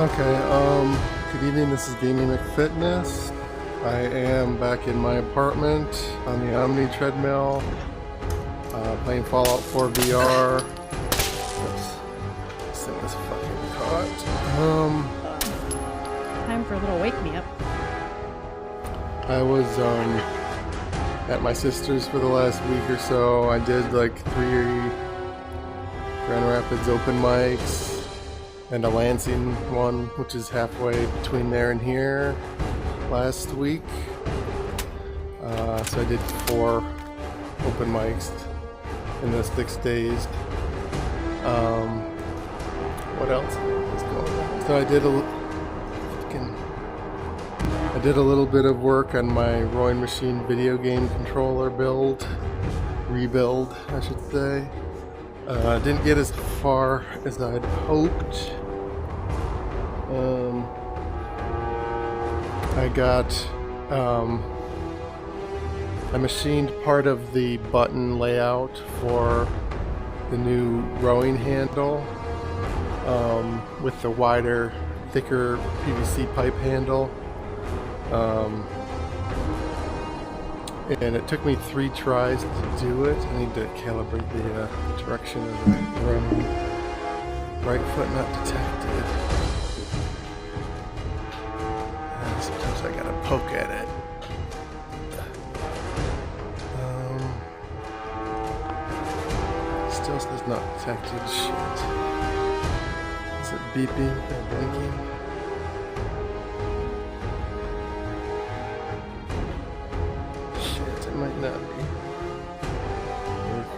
Okay, good evening, this is Gaming McFitness. I am back in my apartment on the Omni Treadmill, playing Fallout 4 VR. Oops, this thing is fucking caught. Time for a little wake me up. I was, at my sister's for the last week or so. I did like 3 Grand Rapids open mics and a Lansing one, which is halfway between there and here, last week. So I did 4 open mics in those 6 days. What else is going on? So I did a little bit of work on my rowing machine video game controller rebuild, I should say. Didn't get as far as I'd hoped. I machined part of the button layout for the new rowing handle with the wider, thicker PVC pipe handle. And it took me 3 tries to do it. I need to calibrate the direction of the rowing. Right foot not detected. Sometimes I gotta poke at it. Still says not detected. Shit. Is it beeping or blinking? Shit, it might not be.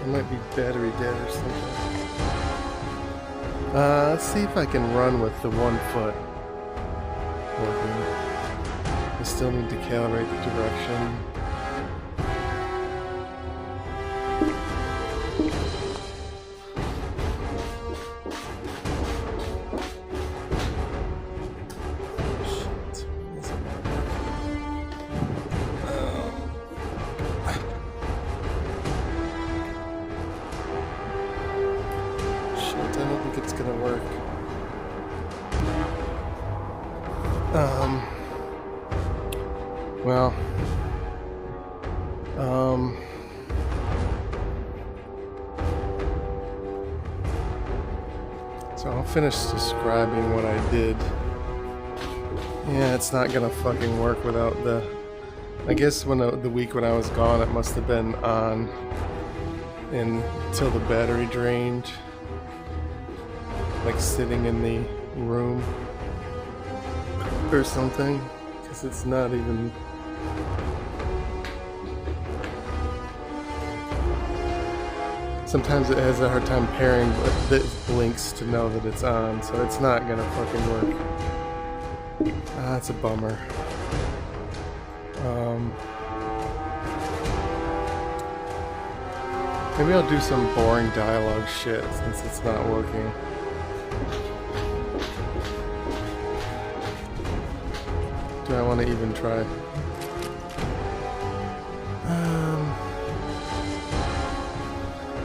It might be battery dead or something. Let's see if I can run with the 1 foot working. I still need to calibrate the direction. It's gonna work. So I'll finish describing what I did. Yeah, it's not gonna fucking work without the... I guess the week when I was gone, it must have been on until the battery drained. Like sitting in the room or something, because it's not even... Sometimes it has a hard time pairing, but it blinks to know that it's on, so it's not gonna fucking work. That's a bummer. Maybe I'll do some boring dialogue shit since it's not working. Do I want to even try?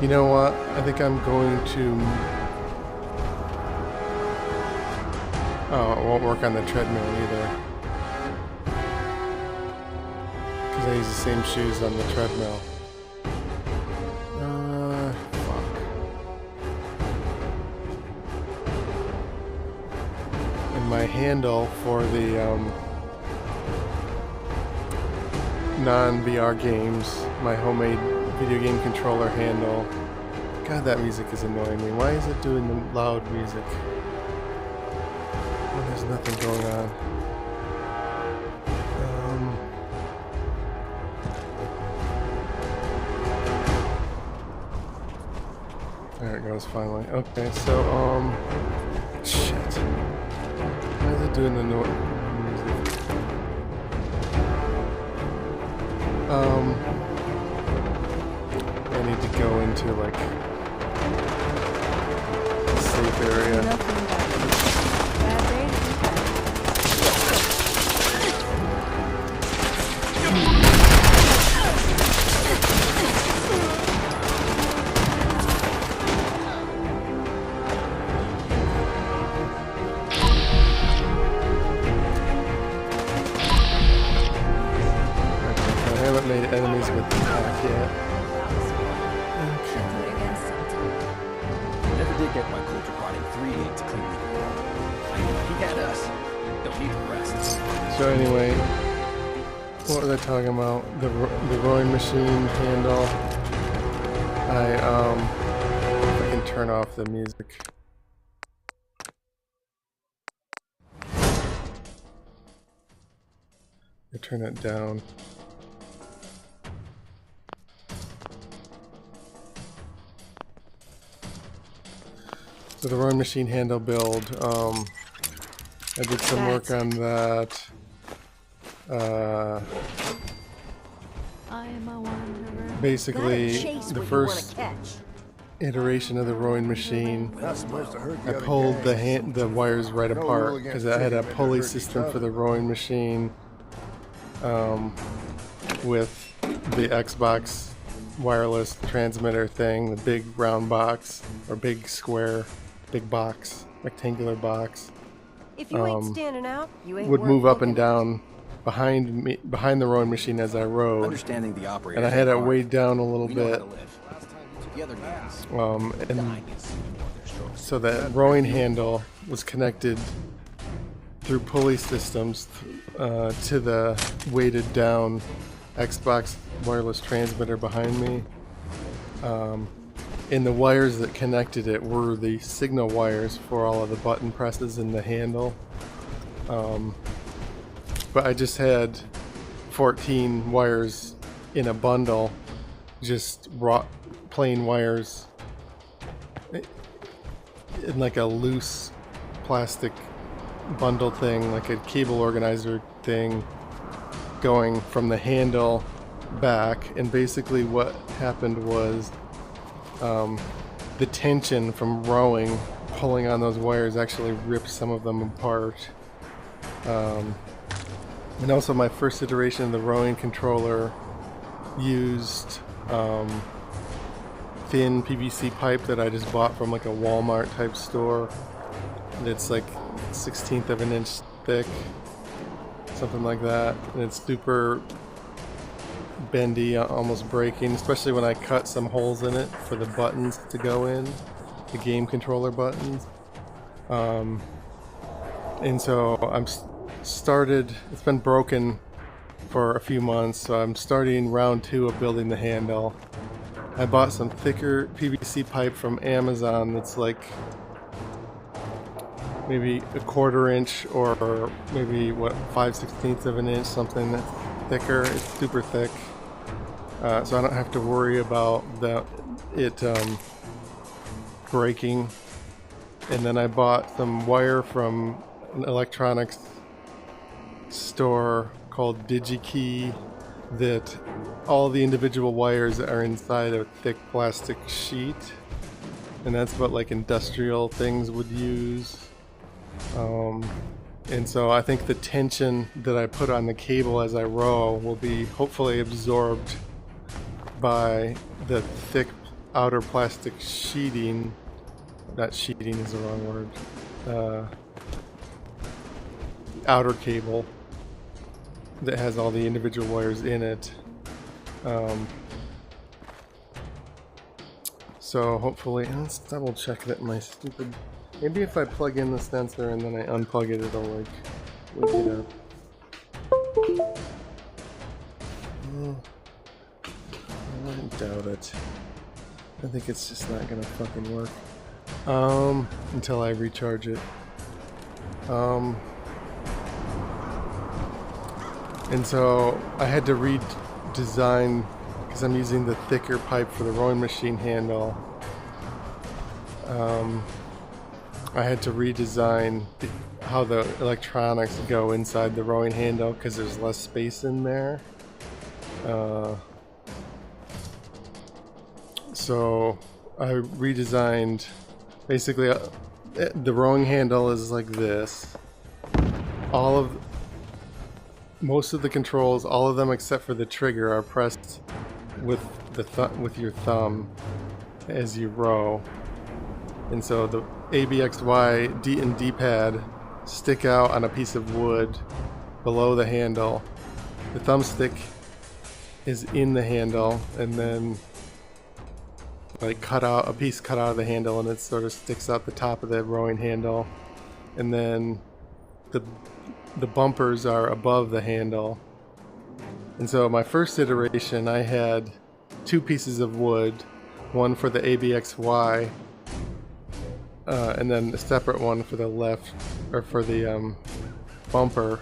You know what? I think I'm going to... Oh, it won't work on the treadmill either. Because I use the same shoes on the treadmill. Fuck. And my handle for the, non-VR games, my homemade video game controller handle. God, that music is annoying me. Why is it doing the loud music when there's nothing going on? There it goes, finally. Okay, so, shit. Why is it doing the music? I need to go into like a safe area. just got the attack yet. Never did get my culture brought in 3D to clean the world. He had us. Don't need the rest. So anyway, what was I talking about? The rowing machine handle. If I can turn off the music. I turn it down. So the rowing machine handle build, I did some work on that. Basically, the first iteration of the rowing machine, I pulled the wires right apart because I had a pulley system for the rowing machine with the Xbox wireless transmitter thing, the big round box or big square, big box, rectangular box. If you ain't standing out, you ain't would move up and down behind the rowing machine as I rowed. Understanding the operator. And I had it weighed down a little bit. And so that rowing handle was connected through pulley systems to the weighted down Xbox wireless transmitter behind me. And the wires that connected it were the signal wires for all of the button presses in the handle. But I just had 14 wires in a bundle, just raw plain wires in like a loose plastic bundle thing, like a cable organizer thing, going from the handle back. And basically what happened was the tension from rowing, pulling on those wires, actually ripped some of them apart. And also my first iteration of the rowing controller used thin PVC pipe that I just bought from like a Walmart type store. It's like 1/16 of an inch thick, something like that, and it's super bendy, almost breaking, especially when I cut some holes in it for the buttons to go in, the game controller buttons. And so it's been broken for a few months, so I'm starting round 2 of building the handle. I bought some thicker PVC pipe from Amazon that's like maybe 1/4 inch or maybe 5/16 of an inch, something that's thicker. It's super thick, so I don't have to worry about it breaking. And then I bought some wire from an electronics store called DigiKey that all the individual wires are inside a thick plastic sheet, and that's what like industrial things would use. And so I think the tension that I put on the cable as I row will be hopefully absorbed by the thick outer plastic sheeting. Not sheeting is the wrong word. Outer cable that has all the individual wires in it. So hopefully, let's double check that my stupid... Maybe if I plug in the sensor and then I unplug it, it'll like wake it up. I doubt it. I think it's just not gonna fucking work. Until I recharge it. And so I had to redesign, because I'm using the thicker pipe for the rowing machine handle. I had to redesign how the electronics go inside the rowing handle because there's less space in there. So I redesigned, basically the rowing handle is like this. Most of the controls, all of them except for the trigger, are pressed with with your thumb as you row. And so the A, B, X, Y, D, and D-pad stick out on a piece of wood below the handle. The thumbstick is in the handle, and then like a piece cut out of the handle, and it sort of sticks out the top of the rowing handle, and then the bumpers are above the handle. And so my first iteration, I had 2 pieces of wood, one for the ABXY, and then a separate one for the left, or for the bumper.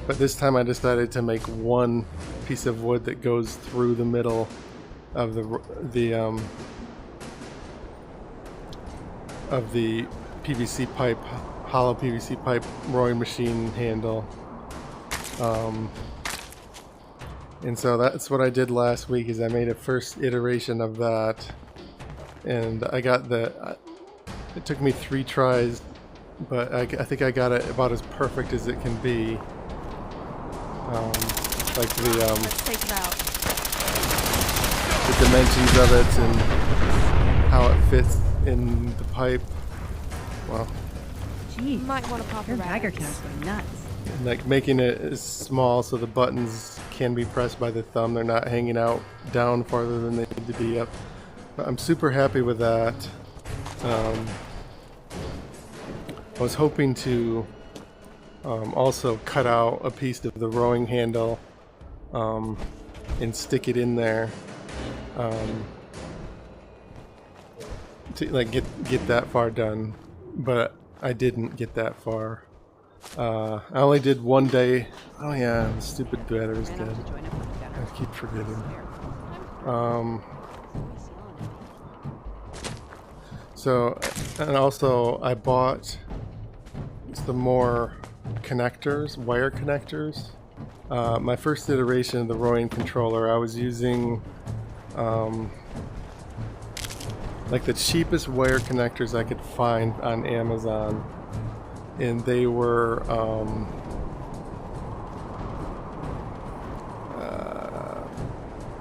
But this time I decided to make one piece of wood that goes through the middle of the PVC pipe, hollow PVC pipe rowing machine handle. And so that's what I did last week, is I made a first iteration of that, and I got it took me 3 tries, but I think I got it about as perfect as it can be. Like Let's take it out. the dimensions of it and how it fits in the pipe. Well, Jeez, Might want to pop your a Geiger rabbit. counts go nuts. like making it as small so the buttons can be pressed by the thumb. They're not hanging out down farther than they need to be up. But I'm super happy with that. I was hoping to also cut out a piece of the rowing handle and stick it in there to like get that far done, but I didn't get that far. I only did one day. Oh yeah, the stupid battery's dead. I keep forgetting. So, and also I bought some more connectors, wire connectors. My first iteration of the rowing controller, I was using like the cheapest wire connectors I could find on Amazon, and they were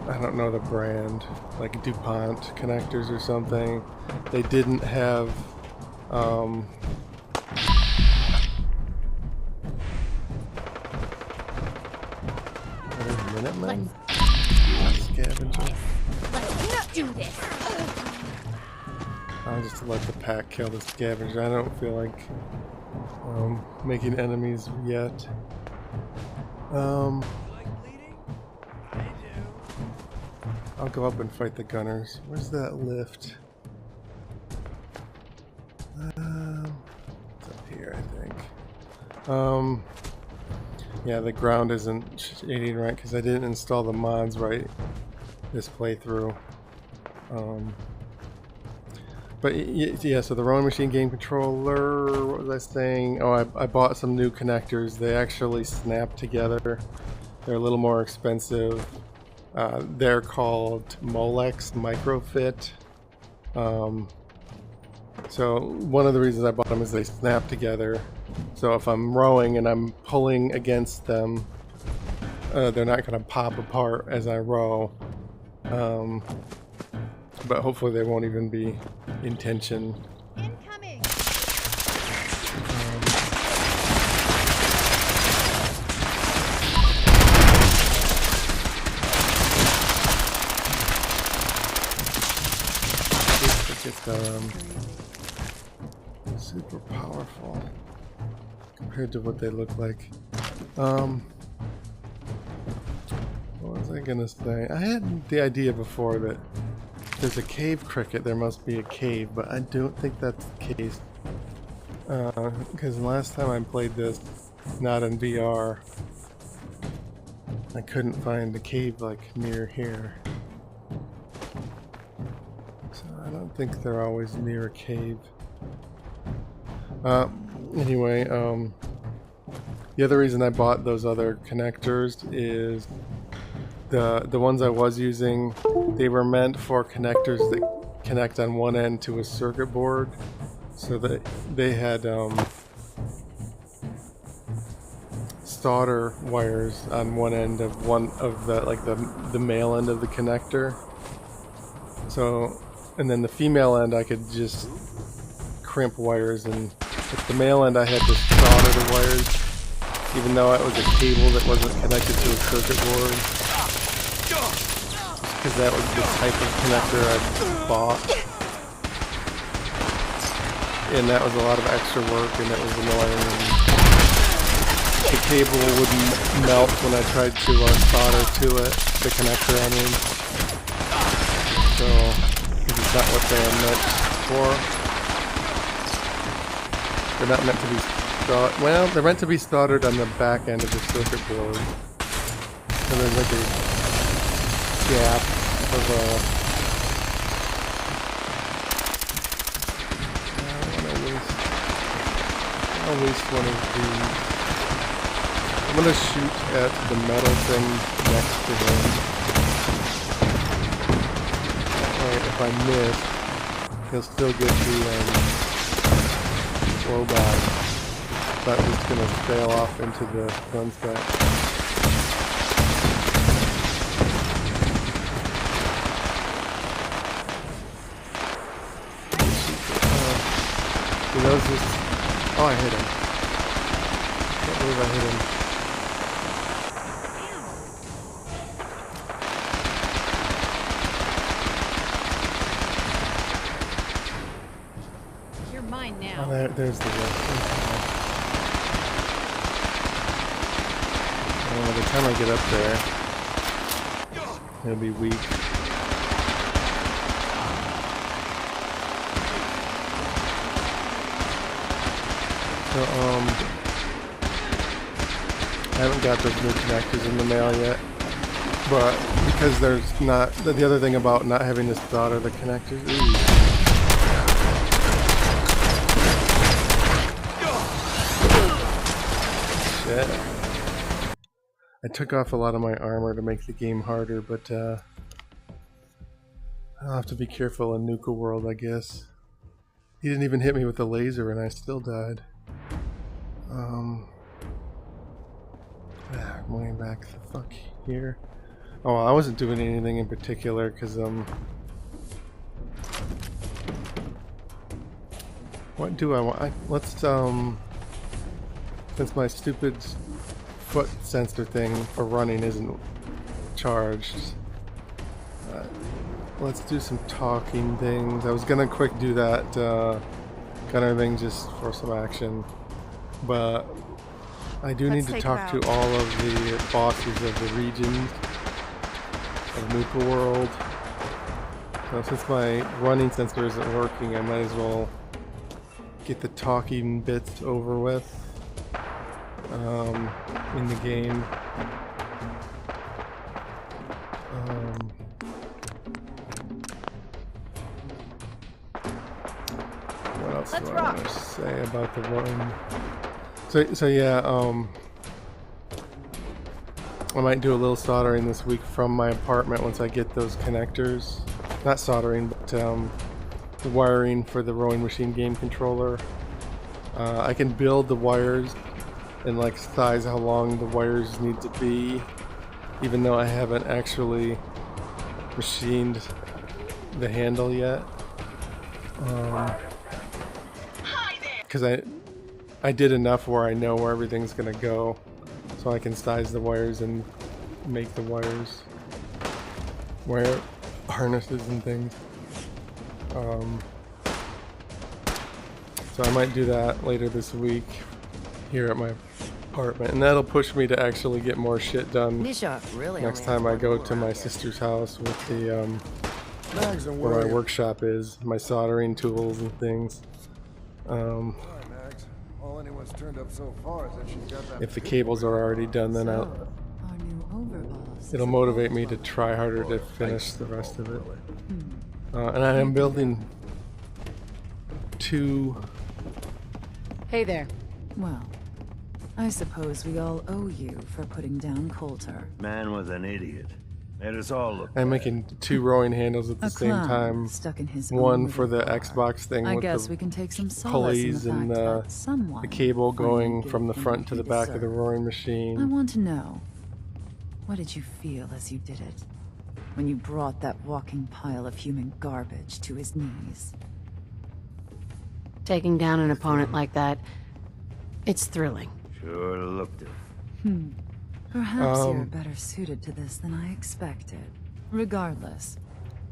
I don't know the brand, like DuPont connectors or something. They didn't have Minutemen? Scavenger. Let's not do this. I'll just let the pack kill the scavenger. I don't feel like making enemies yet. I'll go up and fight the gunners. Where's that lift? It's up here, I think. Yeah, the ground isn't shading right because I didn't install the mods right this playthrough. But yeah, so the rowing machine game controller, what was I saying? Oh, I bought some new connectors. They actually snap together. They're a little more expensive. They're called Molex Microfit. So one of the reasons I bought them is they snap together. So if I'm rowing and I'm pulling against them, they're not going to pop apart as I row. But hopefully they won't even be in tension. Incoming. Super powerful compared to what they look like. What was I gonna say? I had the idea before that there's a cave cricket, there must be a cave, but I don't think that's the case. Because last time I played this, not in VR, I couldn't find the cave like near here. So I don't think they're always near a cave. Anyway, the other reason I bought those other connectors is the ones I was using, they were meant for connectors that connect on one end to a circuit board, so that they had solder wires on one end of the male end of the connector. So, and then the female end I could just crimp wires, and with the male end I had to solder the wires even though it was a cable that wasn't connected to a circuit board. Because that was the type of connector I bought. And that was a lot of extra work, and it was annoying. And the cable would melt when I tried to solder to it, the connector I mean. So, because it's not what they're meant for. They're not meant to be soldered. Well, they're meant to be soldered on the back end of the circuit board. So there's like a gap of I'll waste one of these. I'm gonna shoot at the metal thing next to him. Alright, if I miss, he'll still get the blow back. But it's gonna sail off into the sunset. He knows this. Oh, I hit him. Can't believe I hit him. You're mine now. Oh, there's the rest. Oh, by the time I get up there, it'll be weak. So, I haven't got those new connectors in the mail yet, but because there's not, the other thing about not having to solder the connectors, shit. I took off a lot of my armor to make the game harder, but I'll have to be careful in Nuka World, I guess. He didn't even hit me with a laser and I still died. I'm going back the fuck here. Oh, I wasn't doing anything in particular because what do I want? Let's since my stupid foot sensor thing for running isn't charged, let's do some talking things. I was gonna quick do that gunner thing just for some action, but I do need to talk to all of the bosses of the regions of Nuka World. So since my running sensor isn't working, I might as well get the talking bits over with in the game. What else do I want to say about the run? So yeah, I might do a little soldering this week from my apartment once I get those connectors. Not soldering, but the wiring for the rowing machine game controller. I can build the wires and like size how long the wires need to be, even though I haven't actually machined the handle yet. Because I did enough where I know where everything's gonna go, so I can size the wires and make the wire harnesses and things. So I might do that later this week here at my apartment, and that'll push me to actually get more shit done next time I go to my sister's house with the where my workshop is, my soldering tools and things. If the cables are already done, then it'll motivate me to try harder to finish the rest of it. And I am building 2. Hey there. Well, I suppose we all owe you for putting down Coulter. Man was an idiot. Made us all look I'm bad. making 2 rowing handles at the same time. Stuck in his One for the Xbox thing I with guess the we can take some solace pulleys in and the fact that someone the cable going finally from the gave front him to the he back of the deserved. rowing I machine. want to know, what did you feel as you did it? When you brought that walking pile of human garbage to his knees? Taking down an opponent like that, it's thrilling. Sure looked it. Perhaps you're better suited to this than I expected. Regardless,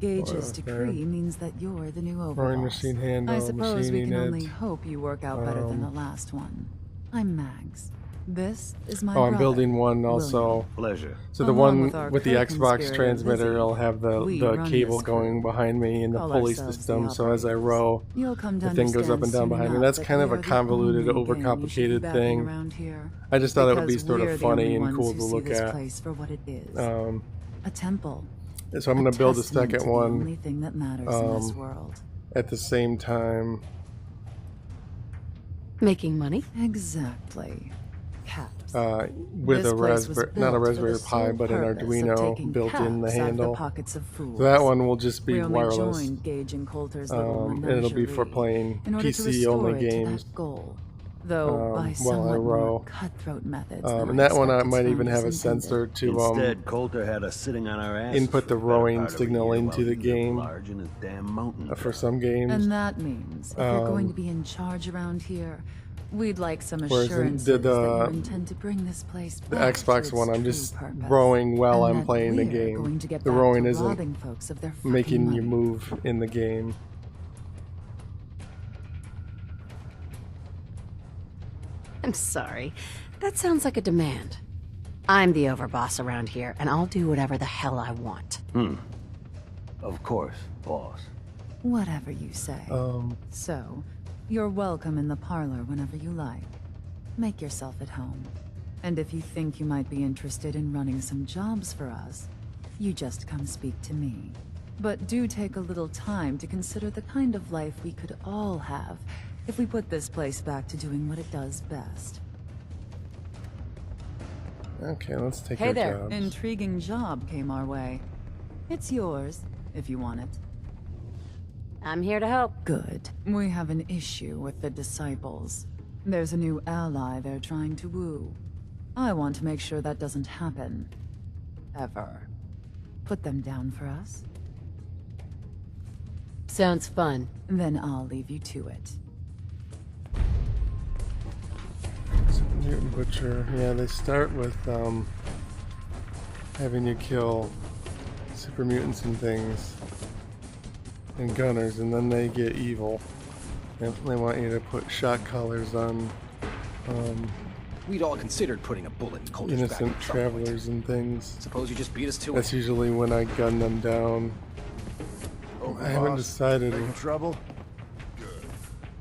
Gage's decree means that you're the new Throwing overboss. machine handle, I suppose we machining can only it. hope you work out better than the last one. I'm Mags. This is my Oh, I'm brother, building one also. William. Pleasure. So the Along one with our with the Xbox co-conspirator, transmitter, Lizzie, will have we the run cable this going crew. behind me and the Call pulley ourselves system. the So as I operators. row, You'll come to the thing goes up and understand down soon behind me. enough That's that kind of we a are the convoluted, only gang you should be overcomplicated backing thing. around here. I just thought it would be Because sort we're of the funny only and ones cool who to see look this at. place for what it is. Um, A temple. so I'm going to build a testament second to the one only thing that matters in this world. at the same time. Making money? Exactly. Caps. With This a place was Raspberry, not a built for the Raspberry Pi, sole but an purpose of Arduino taking built in the caps out of handle. pockets of fools. So that one will just be We only wireless. joined Gage and Coulter's little And it'll be for menagerie playing in order to PC restore only it to games. that goal. Though by while I somewhat row. more cutthroat methods than And that one I expected might even have a founders intended. sensor to Instead, Coulter had us sitting on our asses input for the better rowing part of a signal year into while the he lived game large in his damn mountain for town. some games. And that means if you're going to be in charge around here, we'd like some Whereas assurances the that you intend to bring this place The back to Xbox its one, I'm true just purpose. rowing while And I'm that playing the we're game. going to get The back rowing to isn't robbing folks of their fucking making you money. move in the game. I'm sorry. That sounds like a demand. I'm the overboss around here, and I'll do whatever the hell I want. Of course, boss. Whatever you say. So, you're welcome in the parlor whenever you like. Make yourself at home. And if you think you might be interested in running some jobs for us, you just come speak to me. But do take a little time to consider the kind of life we could all have if we put this place back to doing what it does best. Okay, let's take Hey our there, jobs. intriguing job came our way. It's yours, if you want it. I'm here to help. Good. We have an issue with the Disciples. There's a new ally they're trying to woo. I want to make sure that doesn't happen. Ever. Put them down for us. Sounds fun. Then I'll leave you to it. Mutant Butcher. Yeah, they start with having you kill super mutants and things and gunners, and then they get evil. And they want you to put shot collars on We'd all considered putting a bullet in Coulter's back innocent at some point. travelers and things. Suppose you just beat us to That's it. usually when I gun them down. I haven't decided Trouble?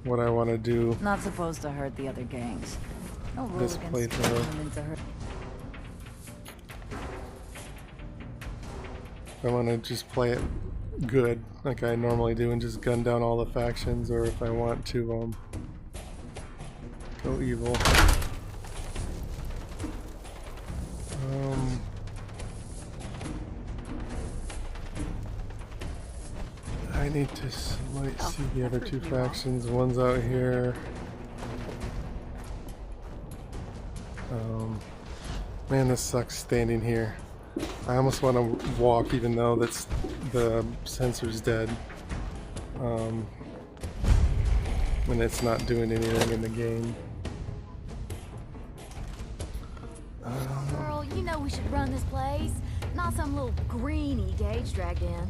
what I want to do Not supposed to hurt the other gangs. No rule this against playthrough. turning them into hurt. I want to just play it good, like I normally do, and just gun down all the factions, or if I want to go evil. I need to see the other two factions. One's out here. Man, this sucks standing here. I almost want to walk, even though that's the sensor's dead. When it's not doing anything in the game. Girl, you know we should run this place. Not some little greenie Gage dragged in.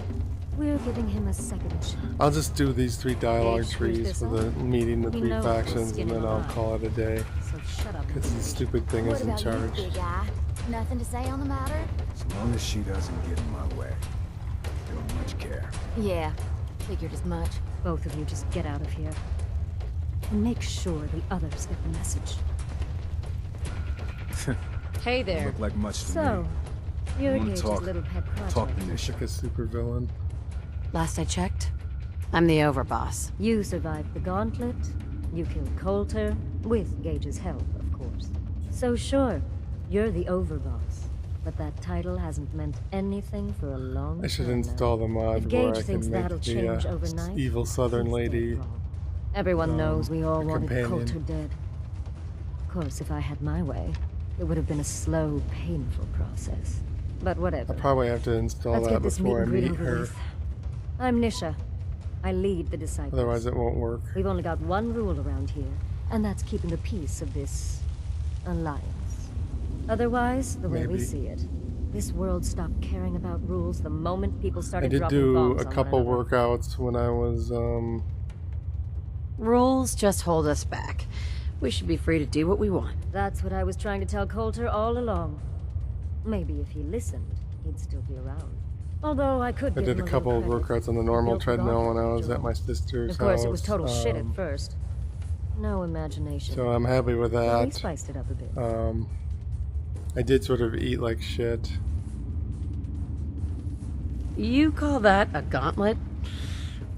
We're giving him a second chance. I'll just do these 3 dialogue Gage, trees this for the meeting the We 3 know we'll factions, skin and then him I'll alive. call it a day. So shut up. Because the stupid thing What is in about charge. you, big guy? Nothing to say on the matter? As long as she doesn't get in my way, don't much care. Yeah, figured as much. Both of you just get out of here. And make sure the others get the message. Hey there. Look like much to So, me. you're wanna Gage's talk- little pet project. Talk to Nisha. Like a super villain. Last I checked, I'm the overboss. You survived the gauntlet. You killed Coulter, with Gage's help, of course. So sure, you're the overboss. But that title hasn't meant anything for a long time I should now. install the mod If where Gage I thinks can make that'll the change overnight, evil southern he's dead lady. wrong. Everyone knows we all a wanted companion. Coulter dead. Of course, if I had my way, it would have been a slow, painful process. But whatever. I'll probably have to install Let's that get this meet before I and greet meet over her. with. I'm Nisha. I lead the Disciples. Otherwise it won't work. We've only got one rule around here, and that's keeping the peace of this alliance. Otherwise, the way we Maybe. see it, this world stopped caring about rules the moment people I started did dropping do bombs a on couple one another. workouts when I was, Rules just hold us back. We should be free to do what we want. That's what I was trying to tell Coulter all along. Maybe if he listened, he'd still be around. Although I could I give did him a a couple of little credit. workouts on the He normal built the treadmill when I gauntlet was at after my all. sister's Of course, house. it was total shit at first. No imagination. So I'm happy with But we that. spiced it up a bit. I did sort of eat like shit. You call that a gauntlet?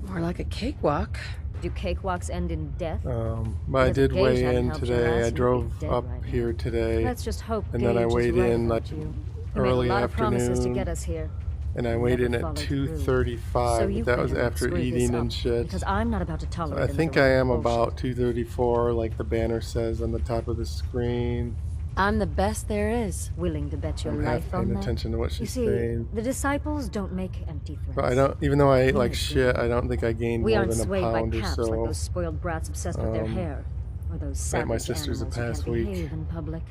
More like a cakewalk. Do cakewalks end in death? But I Because did Gage weigh hadn't in helped your today. ass, I you'd be drove dead up right now. here today, Let's just hope and then I Gage is weighed right in like about you. He early made a lot of promises to get afternoon, us here. and I He weighed never in at followed through. 235. So you That was figured we'd after screw this eating up, and shit. Because I'm not about to So tolerate I another think round I of am bullshit. about 234, like the banner says on the top of the screen. I'm the best there is. Willing to bet your I'm half life on paying that? attention to what You she's see, saying. the disciples don't make empty threats. But I don't, even though I ate like Yes, shit, we- I don't think I gained We more aren't than a swayed by pound or caps so. like those spoiled brats obsessed with their Um, hair, or those at savage my sister's the animals who past can't week. behave in public.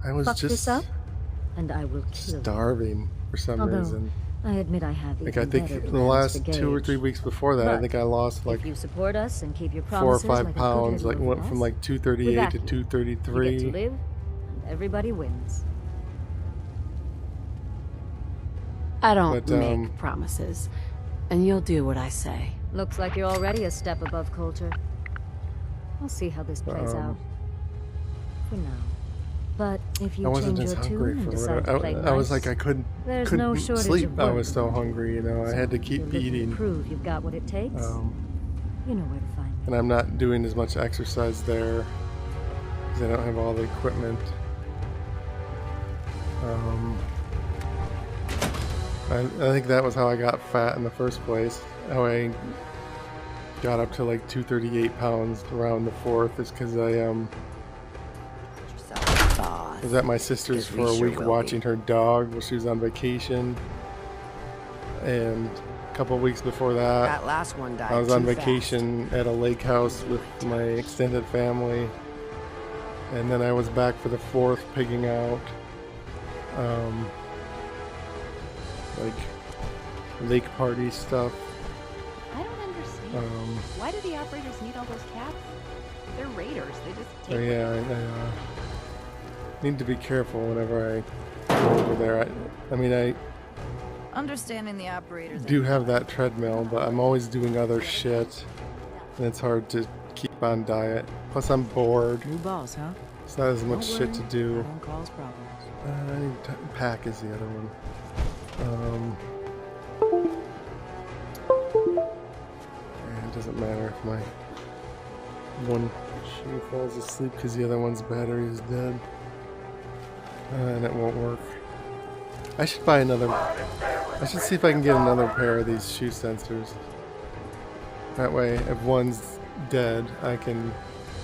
I was Fuck just this up, and I will kill you. starving for some Although, reason. I admit I have Like even I think better in the plans last for 2 or Gage. 3 weeks before that, I But think I lost like if you support us and keep your 4 or promises 5 like a good pounds. little Like went from boss, like we 238 got to you. You get 233. to live, and everybody wins. I don't But, make promises, and you'll do what I say. Looks like you're already a step above Coulter. We'll see how this plays out. For now. But if I you wasn't change as your hungry tune and for decide it. to play I was nice, like I couldn't there's no shortage sleep. of I work was to so do. hungry, you know. I had to If keep you're looking to eating. prove you've got what it takes. You know where to find me. And I'm not doing as much exercise there because I don't have all the equipment. I think that was how I got fat in the first place. How I got up to like 238 pounds around the 4th is because I was at my sister's for a week watching her dog while she was on vacation. And a couple of weeks before that, last one died I was on too vacation at a lake house with my extended family, and then I was back for the 4th pigging out, like lake party stuff. I don't understand. Why do the operators need all those cats? They're raiders. They just take So yeah, I need to be careful whenever I go over there. I mean, I Understanding the operators. do have that treadmill, but I'm always doing other shit, and it's hard to keep on diet. Plus, I'm bored. New boss, huh? It's not as much shit to do. Don't cause problems. I need to pack is the other one. And it doesn't matter if my one shoe falls asleep because the other one's battery is dead. And it won't work. I should buy another. I should see if I can get another pair of these shoe sensors. That way, if one's dead, I can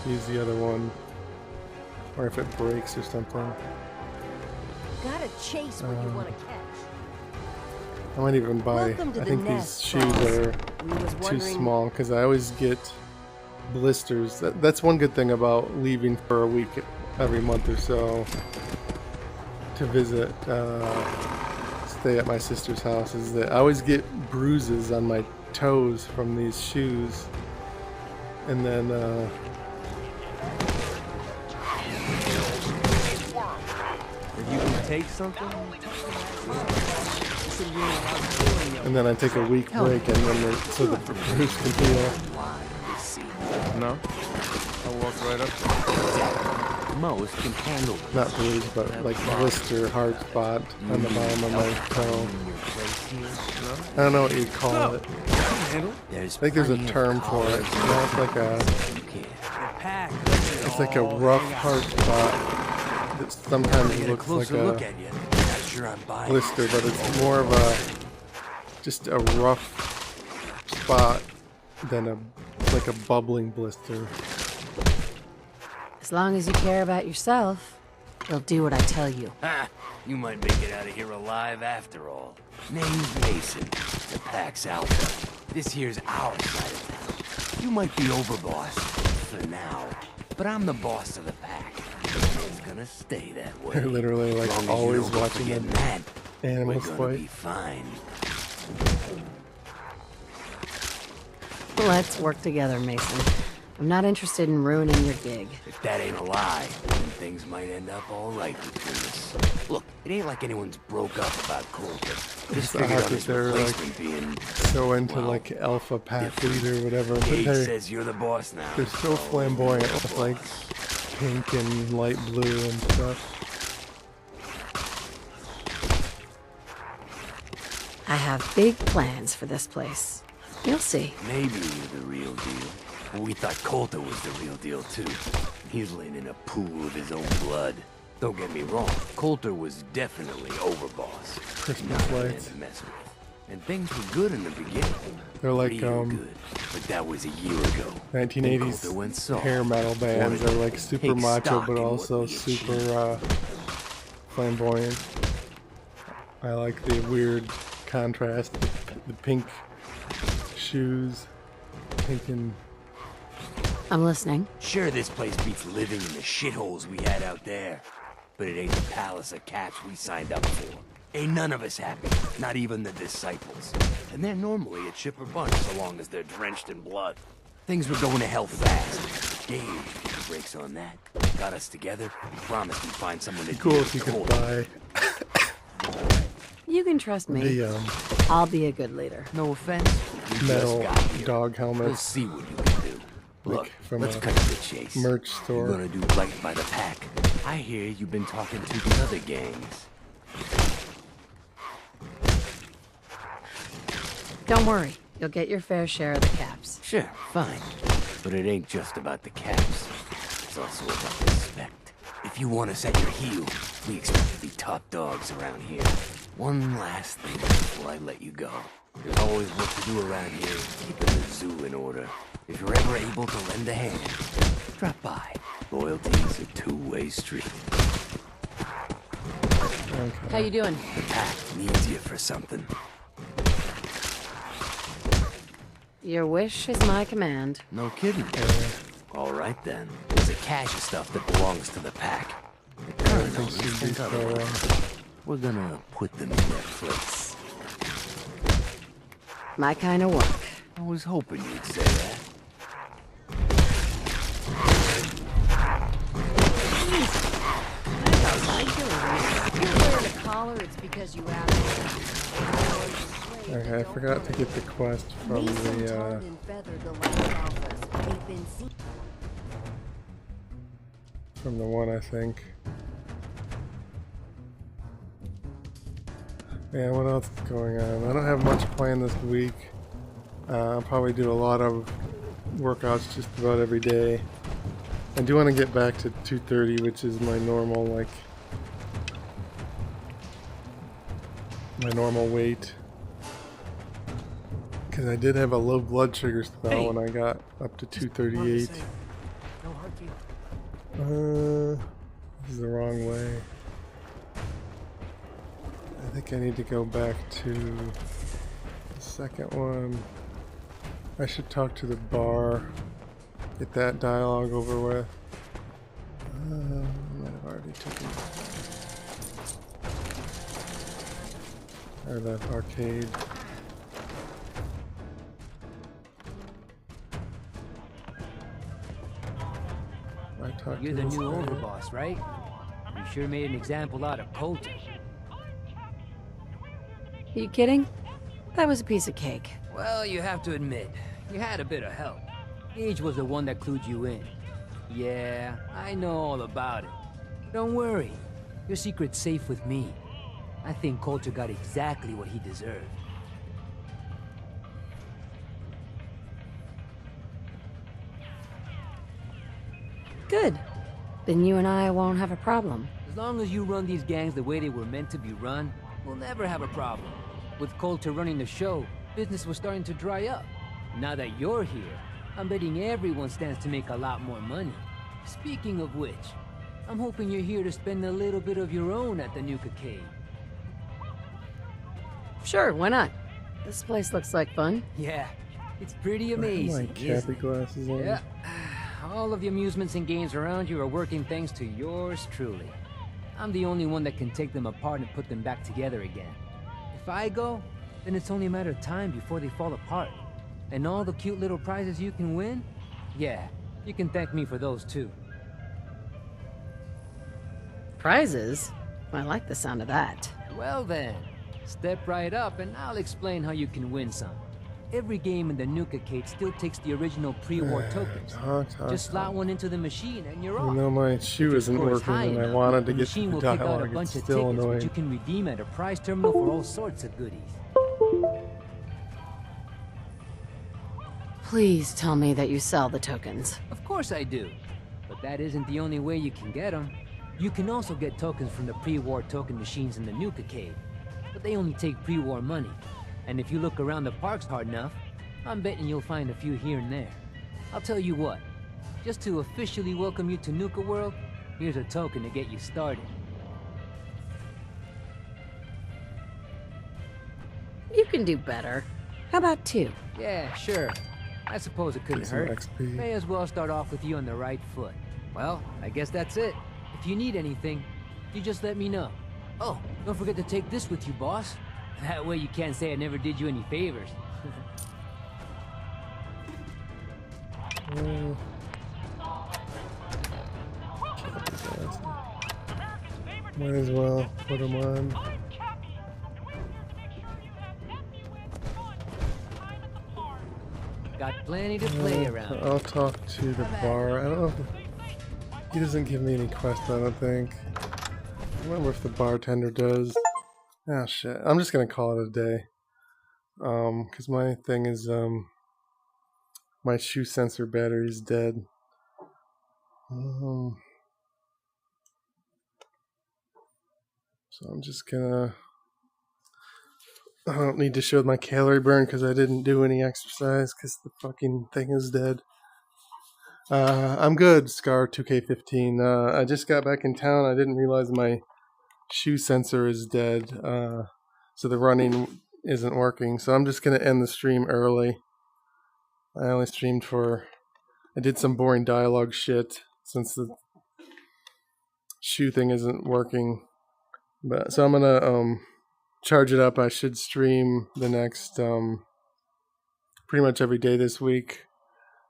use the other one. Or if it breaks or something. Gotta chase what you want to catch. I might even buy. Welcome to I the think these nest, shoes boss. are We was too wondering- small because I always get blisters. That's one good thing about leaving for a week every month or so to visit, stay at my sister's house, is that I always get bruises on my toes from these shoes, and then If you can take something, I take a week break, and then so the bruise can heal. No? I'll walk right up to it. most can handle it. Not bruise, but like blister, hard spot on the bottom of my toe. I don't know what you'd call it. I think there's a term for it. No, it's like a rough, hard spot that sometimes looks like a blister, but it's more of just a rough spot than like a bubbling blister. As long as you care about yourself, you'll do what I tell you. Ha! You might make it out of here alive after all. Name's Mason. The pack's Alpha. This here's our side of town. You might be overboss for now, but I'm the boss of the pack. It's gonna stay that way. They're literally like As long as you always don't go watching forgetting them that, animals we're gonna fight. be fine. Let's work together, Mason. I'm not interested in ruining your gig. If that ain't a lie, then things might end up all right between us. Look, it ain't like anyone's broke up about Coulter. Just It's figured odd on that his they're like replacement being... so into well, like alpha pack lead or whatever. But Gage they're says you're the boss now. so flamboyant with like pink and light blue and stuff. I have big plans for this place. You'll see. Maybe you're the real deal. But we thought Coulter was the real deal too. He's laying in a pool of his own blood. Don't get me wrong, Coulter was definitely overboss. Christmas Not a man lights. to mess with. And things were good in the beginning. They're like Real good. But that was a year ago. Then Coulter went 1980s soft. hair metal bands. Wanted They're like to super take macho, stock but in what also we super achieved. flamboyant. I like the weird contrast. The pink shoes, pink and I'm listening. Sure, this place beats living in the shitholes we had out there. But it ain't the palace of caps we signed up for. Ain't none of us happy, not even the disciples. And they're normally a chipper bunch so long as they're drenched in blood. Things were going to hell fast. Gage put the brakes on that. Got us together, promised he'd find someone to cool deal if you with could Coulter. buy You can trust me. the I'll be a good leader. No offense, we metal just got here. dog We'll helmets see what you can do. Look, like from let's a cut to the chase. merch You're store. gonna do right by the pack. I hear you've been talking to the other gangs. Don't worry. You'll get your fair share of the caps. Sure, fine. But it ain't just about the caps. It's also about respect. If you want us at your heel, we expect to be top dogs around here. One last thing before I let you go. There's always work to do around here, keeping the zoo in order. If you're ever able to lend a hand, drop by. Loyalty's a two-way street. Okay. How you doing? The pack needs you for something. Your wish is my command. No kidding. All right then. There's a cache of stuff that belongs to the pack. The current Everything owners should be think so, otherwise. We're gonna put them in their place. My kind of work. I was hoping you'd say that. If you're wearing a collar, it's because you asked. Okay, I forgot to get the quest from Mason the tarred and feathered the last office. They've been seen. from the one I think. Yeah, what else is going on? I don't have much planned this week. I'll probably do a lot of workouts just about every day. I do want to get back to 230, which is my normal, like, my normal weight. Because I did have a low blood sugar spell when I got up to 238. No hard feelings. This is the wrong way. I think I need to go back to the second one. I should talk to the bar, get that dialogue over with. I might have already taken or that arcade. I talked You're to the this new guy. overboss, right? You sure made an example out of Coulter. Are you kidding? That was a piece of cake. Well, you have to admit, you had a bit of help. Gage was the one that clued you in. Yeah, I know all about it. Don't worry, your secret's safe with me. I think Coulter got exactly what he deserved. Good. Then you and I won't have a problem. As long as you run these gangs the way they were meant to be run, we'll never have a problem. With Coulter running the show, business was starting to dry up. Now that you're here, I'm betting everyone stands to make a lot more money. Speaking of which, I'm hoping you're here to spend a little bit of your own at the new Cave. Sure, why not? This place looks like fun. Yeah, it's pretty I have my amazing, Cappy isn't it? glasses on. Yeah, all of the amusements and games around you are working thanks to yours truly. I'm the only one that can take them apart and put them back together again. If I go, then it's only a matter of time before they fall apart. And all the cute little prizes you can win? Yeah, you can thank me for those too. Prizes? I like the sound of that. Well then, step right up and I'll explain how you can win some. Every game in the Nuka-Cade still takes the original pre-war tokens. Just slot one into the machine and you're off. You know, my shoe isn't working and I wanted to get to the dialogue. It's still annoying. Which you can redeem at a prize terminal for all sorts of goodies. Please tell me that you sell the tokens. Of course I do. But that isn't the only way you can get them. You can also get tokens from the pre-war token machines in the Nuka-Cade. But they only take pre-war money. And if you look around the parks hard enough, I'm betting you'll find a few here and there. I'll tell you what, just to officially welcome you to Nuka World, here's a token to get you started. You can do better. How about 2? Yeah, sure. I suppose it couldn't hurt. XP. May as well start off with you on the right foot. Well, I guess that's it. If you need anything, you just let me know. Oh, don't forget to take this with you, boss. That way you can't say I never did you any favors. Might as well put them on. Got plenty to play around. I'll talk to the bar. I don't know if he doesn't give me any quests, I don't think. I wonder if the bartender does. Ah, shit. I'm just gonna call it a day. Cause my thing is, my shoe sensor battery's dead. So I'm just gonna... I don't need to show my calorie burn because I didn't do any exercise because the fucking thing is dead. I'm good, Scar 2K15. I just got back in town. I didn't realize my shoe sensor is dead. So the running isn't working. So I'm just going to end the stream early. I only streamed for... I did some boring dialogue shit since the shoe thing isn't working. But so I'm going to... charge it up. I should stream the next pretty much every day this week,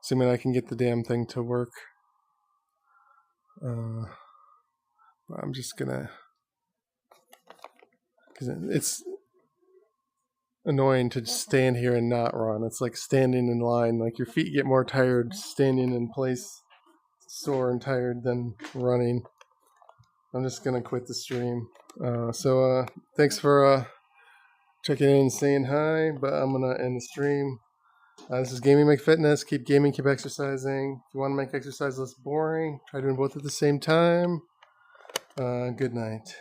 assuming I can get the damn thing to work. I'm just gonna, because it's annoying to just stand here and not run. It's like standing in line. Like your feet get more tired standing in place, sore and tired, than running. I'm just gonna quit the stream. So thanks for checking in and saying hi, but I'm gonna end the stream. This is Gaming Make Fitness. Keep gaming, keep exercising. If you want to make exercise less boring, try doing both at the same time. Good night.